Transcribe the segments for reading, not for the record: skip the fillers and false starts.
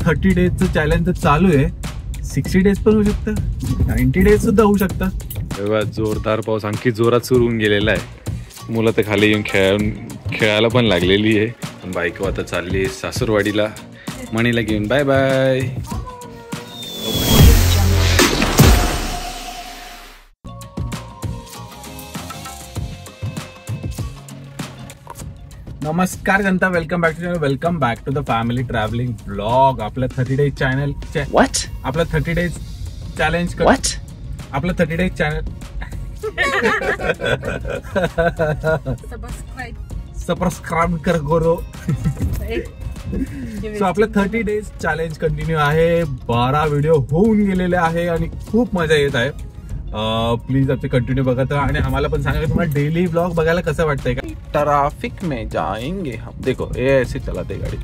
30 डेजचं challenge चालू आहे. 60 days पण होऊ शकतं, 90 डेज सुद्धा होऊ शकतं. तेव्हा जोरदार पाऊस आणखी जोरात सुरू होऊन गेलेला आहे. मुलं तर खाली येऊन खेळायला पण लागलेली आहे. पण बायको आता चालली सासूरवाडीला मणीला घेऊन. Bye bye. नमस्कार जनता, welcome back to channel, welcome back to the family travelling blog. आपलं 30 डेज चॅनल आपलं 30 डेज चॅलेंज आपलं 30 डेज चॅनल सबस्क्राईब कर गोरो. सो आपलं 30 डेज चॅलेंज कंटिन्यू आहे. 12 व्हिडिओ होऊन गेलेले आहे आणि खूप मजा येत आहे. प्लीज आपले कंटिन्यू बघत राहा आणि आम्हाला पण सांगा तुम्हाला डेली ब्लॉग बघायला कसं वाटतंय का. ट्रॅफिक में जाएंगे हम, देखो ये ऐसे चलाते गाडी.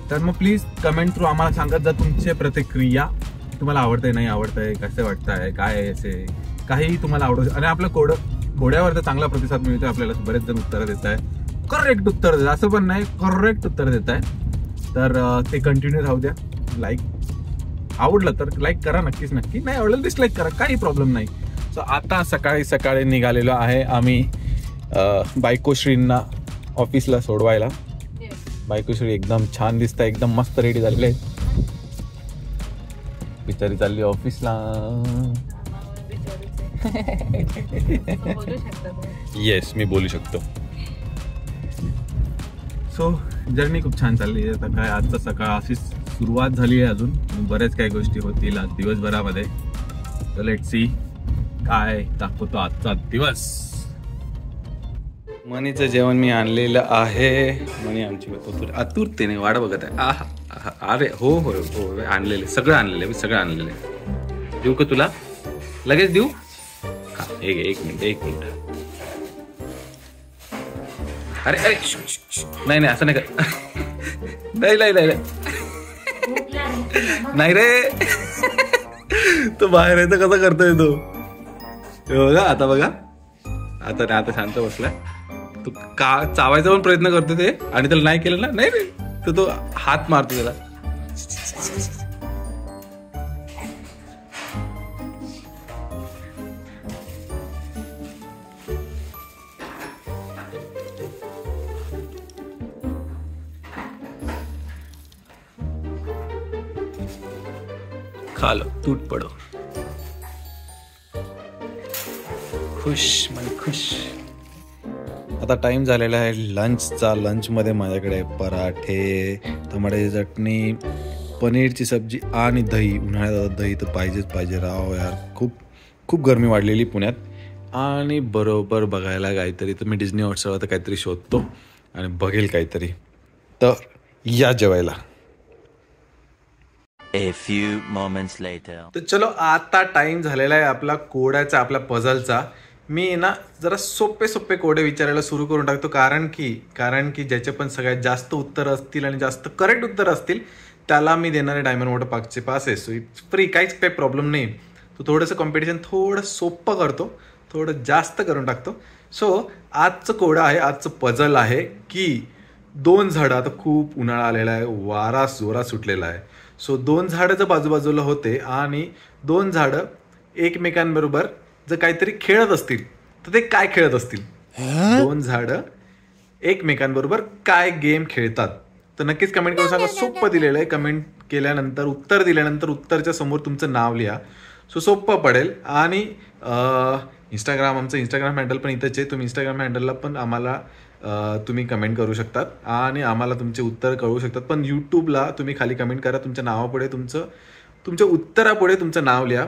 तर मग प्लीज कमेंट थ्रू आम्हाला सांगत जा तुमची प्रतिक्रिया. तुम्हाला आवडतंय नाही आवडतंय, कसं वाटतंय, काय असे काही तुम्हाला आवडत. आणि आपलं घोड्यावर तर चांगला प्रतिसाद मिळतोय आपल्याला. बरेच जण उत्तर देत आहे, करेक्ट उत्तर देत, असं पण नाही करेक्ट उत्तर देत आहे. तर ते कंटिन्यू राहू द्या. लाईक आवडलं तर लाईक करा, नक्कीच नक्की. नाही आवडलं डिसलाईक करा, काही प्रॉब्लेम नाही. सो आता सकाळी निघालेलो आहे आम्ही बायकोश्रींना ऑफिसला सोडवायला. बायकोश्री एकदम छान दिसत आहे, एकदम मस्त रेडी झालेले आहेत. बिचारी चालली ऑफिसला. येस, मी बोलू शकतो. सो जर्नी खूप छान चालली आहे. आता काय आजचा सकाळ अशीच सुरुवात झाली आहे. अजून बऱ्याच काही गोष्टी होतील आज दिवसभरामध्ये. तर लेट्स सी काय दाखवतो आजचा दिवस. मनीचं जेवण मी आणलेलं आहे. मनी आमची आतुरतेने वाट बघत आहे. अरे हो हो हो, आणलेले सगळं आणलेलं आहे. देऊ का तुला? लगेच देऊ? हा, एक मिनिट. अरे अरे नाही असं नाही का. नाही रे, तो बाहेर आहे तर कसं करतोय तो. बघा आता शांत बसला. तू का चावायचा पण प्रयत्न करतो ते, आणि त्याला नाही केलं ना, नाही रे, तर तो हात मारतो त्याला. खा लो, टूट पडो. खुश मन खुश. आता टाइम झालेला आहे लंचचा. लंचमध्ये माझ्याकडे पराठे, टमाट्याची चटणी, पनीरची सब्जी आणि दही. उन्हाळ्यात दही तर पाहिजे राव यार. खूप गरमी वाढलेली पुण्यात. आणि बरोबर बघायला काहीतरी, तर मी डिझनी हॉटस्टारवर काहीतरी शोधतो आणि बघेल काहीतरी. तर या जेवायला. A few moments later. तर चलो, आता टाइम झालेला आहे आपला कोड्याचा, आपला पझलचा. मी ना जरा सोपे कोडे विचारायला सुरू करून टाकतो. कारण की ज्याचे पण सगळ्यात जास्त उत्तर असतील आणि जास्त करेक्ट उत्तर असतील त्याला मी देणार आहे डायमंड वॉटर पार्कचे पासेस. सो इट्स फ्री, काही प्रॉब्लेम नाही. तो थोडंसं कॉम्पिटिशन थोडं सोपं करतो, थोडं जास्त करून टाकतो. सो आजचं कोडं आहे, आजचं पझल आहे की 2 झाडं. आता खूप उन्हाळा आलेला आहे, वारा जोरात सुटलेला आहे. सो 2 झाडं जर बाजूबाजूला होते आणि 2 झाडं एकमेकांबरोबर जर काहीतरी खेळत असतील तर ते काय खेळत असतील? 2 झाडं एकमेकांबरोबर काय गेम खेळतात? तर नक्कीच कमेंट करून सांगा. सोपं दिलेलं आहे. कमेंट केल्यानंतर, उत्तर दिल्यानंतर उत्तरच्या समोर तुमचं नाव लिहा. सो सोपं पडेल. आणि आमचं इंस्टाग्राम हँडल पण इथंच आहे. तुम्ही इंस्टाग्राम हँडलला पण आम्हाला तुम्ही कमेंट करू शकतात आणि आम्हाला तुमचे उत्तर कळवू शकतात. पण यूट्यूबला तुम्ही खाली कमेंट करा, तुमच्या नावापुढे तुमच्या उत्तरापुढे तुमचं नाव लिहा.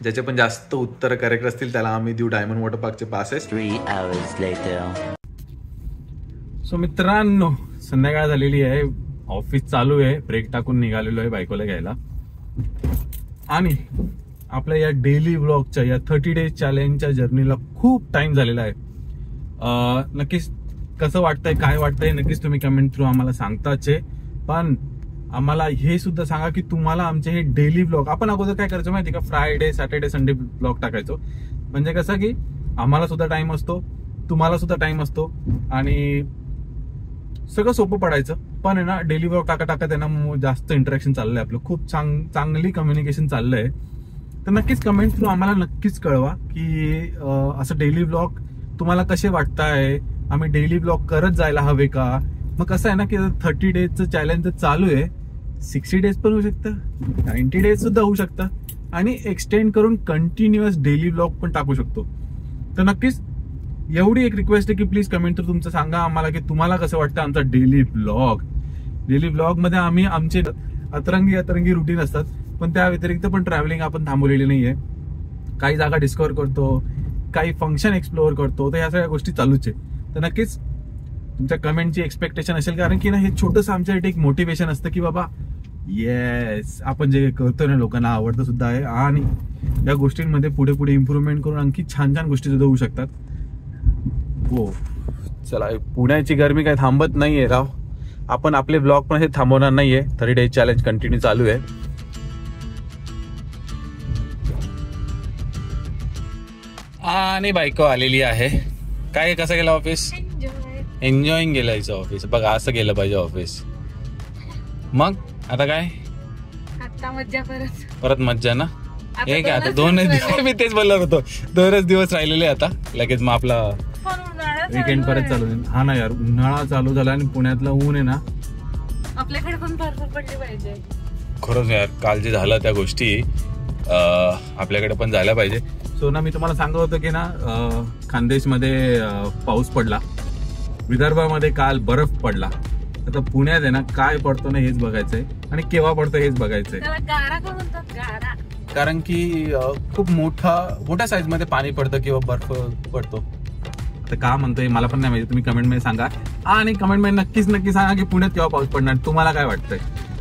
ज्याचे पण जास्त उत्तर करेक्ट असतील त्याला आम्ही देऊ डायमंड वॉटर पार्कचे पासेस. 3 hours later. सो मित्रांनो, संध्याकाळ झालेली आहे, ऑफिस चालू आहे, ब्रेक टाकून निघालेलो आहे बायकोला घ्यायला. आणि आपल्या या डेली ब्लॉगच्या, या 30 डेज चॅलेंजच्या जर्नीला खूप टाइम झालेला आहे. नक्कीच कसं वाटतंय, काय वाटतंय, नक्कीच तुम्ही कमेंट थ्रू आम्हाला सांगताच आहे. पण आम्हाला हे सुद्धा सांगा की तुम्हाला आमचे हे डेली ब्लॉग, आपण अगोदर काय करायचो माहिती का, फ्रायडे सॅटर्डे संडे ब्लॉग टाकायचो. म्हणजे कसं की आम्हाला सुद्धा टाइम असतो, तुम्हाला सुद्धा टाइम असतो आणि सगळं सोपं पडायचं. पण आहे ना डेली ब्लॉग टाका टाका त्यांना जास्त इंटरॅक्शन चाललंय आपलं, खूप चांगली कम्युनिकेशन चाललंय. तर नक्कीच कमेंट थ्रू आम्हाला नक्कीच कळवा की असं डेली ब्लॉग तुम्हाला कसे वाटताय, आम्ही डेली ब्लॉग करत जायला हवे का. मग कसं आहे ना की 30 डेजचं चॅलेंज चालू आहे, 60 डेज पण होऊ शकतं, 90 डेज सुद्धा होऊ शकतं आणि एक्सटेंड करून कंटिन्युअस डेली ब्लॉग पण टाकू शकतो. तर नक्कीच एवढी एक रिक्वेस्ट आहे की प्लीज कमेंट तर तुमचं सांगा आम्हाला की तुम्हाला कसं वाटतं आमचा डेली ब्लॉग. डेली ब्लॉग मध्ये आम्ही आमचे अतरंगी रुटीन असतात, पण त्या व्यतिरिक्त पण ट्रॅव्हलिंग आपण थांबवलेली नाहीये. काही जागा डिस्कवर करतो, काही फंक्शन एक्सप्लोअर करतो, तर ह्या सगळ्या गोष्टी चालूच आहे. तर नक्कीच तुमच्या कमेंटची एक्सपेक्टेशन असेल, कारण की ना हे छोटंसं आमच्यासाठी एक मोटिवेशन असतं की बाबा येस आपण जे करतोय ना लोकांना आवडतं सुद्धा आहे आणि या गोष्टींमध्ये पुढे पुढे इम्प्रूव्हमेंट करून आणखी छान छान गोष्टी सुद्धा होऊ शकतात. हो चला, पुण्याची गरमी काही थांबत नाहीये राव. आपण आपले ब्लॉग पण हे थांबवणार नाहीये. 30 डेज चॅलेंज कंटिन्यू चालू आहे. आणि बायको आलेली आहे. काय कसं गेलं ऑफिस? एन्जॉईंग गेलं हिचं ऑफिस. बघा असं गेलं पाहिजे ऑफिस. मग आता काय? आता मज्जा परत मज्जा ना. हे काय आता 2 दिवस मी तेच बोलणार होतो, 2 दिवस राहिलेले आता लगेच मग आपला वीकेंड परत चालू होईल. हा ना यार, उन्हाळा चालू झाला आणि पुण्यातलं ऊन आहे ना, आपल्याकडे पण बर्फ पडली पाहिजे. खरंच यार, काल जे झालं त्या गोष्टी आपल्याकडे पण झाल्या पाहिजे. सो ना मी तुम्हाला सांगत होतो की ना खानदेशमध्ये पाऊस पडला, विदर्भामध्ये काल बर्फ पडला. आता पुण्यात आहे ना काय पडतो ना हेच बघायचंय आणि केव्हा पडतो हेच बघायचंय. गारा का म्हणतात? गारा कारण की खूप मोठ्या साईज मध्ये पाणी पडतं किंवा बर्फ पडतो. तर का म्हणतोय मला पण नाही माहिती, तुम्ही कमेंट मध्ये सांगा. आणि कमेंट मध्ये नक्की सांगा की पुण्यात केव्हा पाऊस पडणार, तुम्हाला काय वाटतंय.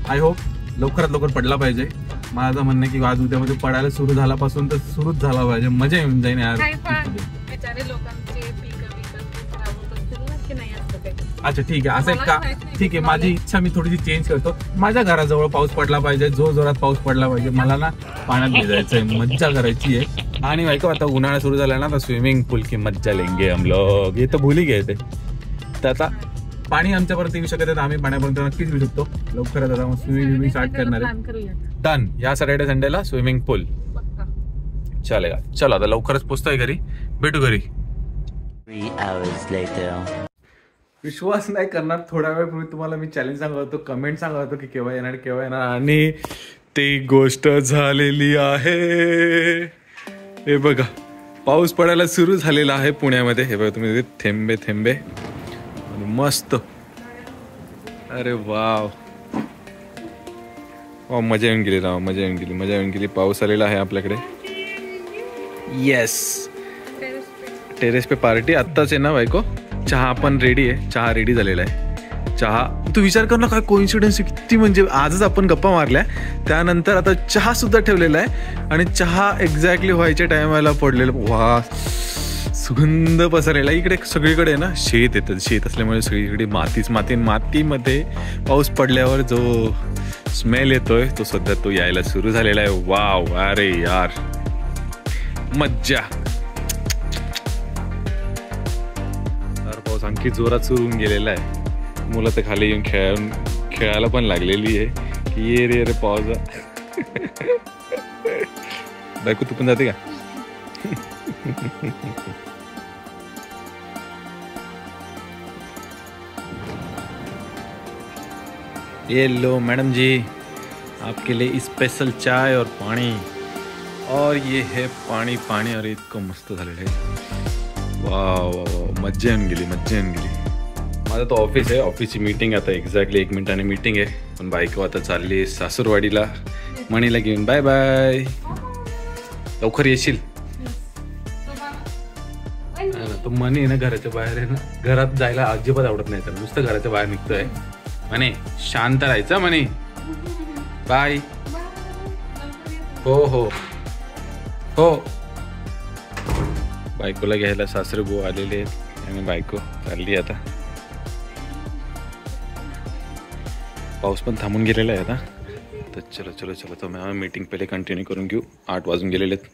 आय होप लवकरात लवकर पडला पाहिजे. माझं म्हणणं की आज उद्यामध्ये पडायला सुरू झाल्यापासून तर सुरूच झाला पाहिजे, मजा येऊन जाईल यार. अच्छा ठीक आहे, असं का? ठीक आहे, माझी इच्छा मी थोडीशी चेंज करतो. माझ्या घराजवळ पाऊस पडला पाहिजे, जोरात पाऊस पडला पाहिजे. मला ना पाण्यात भिजायचंय, मज्जा करायची आहे. आणि बायको आता उन्हाळा सुरू झाला ना, तर स्विमिंग पूल की मज्जा लेंगे हम लोग. हे तर भूल गए ते. तर आता पाणी आमच्यापर्यंत येऊ शकत, आम्ही पाण्यापर्यंत नक्कीच येऊ शकतो. लवकरात आता स्विमिंग स्टार्ट करणार आहे. डन. या सॅटर्डे संडेला स्विमिंग पूल चालेल. चला आता लवकरच पोहोचतोय घरी, भेटू घरी. 3 hours later. विश्वास नाही करणार, थोड्या वेळापूर्वी तुम्हाला मी चॅलेंज सांगत होतो, कमेंट सांगत होतो की केव्हा येणार आणि ती गोष्ट झालेली आहे. हे बघा पाऊस पडायला सुरू झालेला आहे पुण्यामध्ये. हे बघा तुम्ही थेंबे थेंबे मस्त. अरे वाव, मजा येऊन गेली राव, मजा येऊन गेली. पाऊस आलेला आहे आपल्याकडे. येस, टेरेस पे पार्टी आत्ताच आहे ना बायको. चहा पण रेडी आहे, चहा रेडी झालेला आहे. चहा तू विचार कर ना, काय कोइन्सिडन्स किती, म्हणजे आजच आपण गप्पा मारल्या त्यानंतर आता चहा सुद्धा ठेवलेला आहे आणि चहा एक्झॅक्टली व्हायच्या टायमाला पडलेलं. वा, सुगंध पसरलेला इकडे सगळीकडे ना. शेत येतं, शेत असल्यामुळे सगळीकडे मातीमध्ये पाऊस पडल्यावर जो स्मेल येतोय तो सध्या तो यायला सुरू झालेला आहे. वाव, अरे यार मज्जा. पाऊस आणखी जोरात सुरू होऊन गेलेला आहे. मुलं तर खाली येऊन खेळायला पण लागलेली आहे की ये रे पाऊस. बायको तू पण जाते का? ये लो मैडम जी, आपके लिए स्पेशल चाय और पानी. और ये है पाणी. और इतकं मस्त झालेलं आहे. वाव, मज्जा येऊन गेली. माझं तो ऑफिस आहे, ऑफिसची मीटिंग आता एक्झॅक्टली 1 मिनिटाने मीटिंग आहे. पण बायको आता चालली सासूरवाडीला मणीला घेऊन. बाय बाय, लवकर येशील. तो मनी आहे ना घराच्या बाहेर आहे ना, घरात जायला अजिबात आवडत नाही, तर नुसतं घराच्या बाहेर निघतोय. म्हणे शांत राहायचं म्हणे. बाय. हो. बायकोला घ्यायला सासरे भाऊ आलेले आहेत आणि बायको चालली आता. पाऊस पण थांबून गेलेला आहे आता. तर चलो तो मी मीटिंग पहिले कंटिन्यू करून घेऊ. 8 वाजून गेलेले आहेत.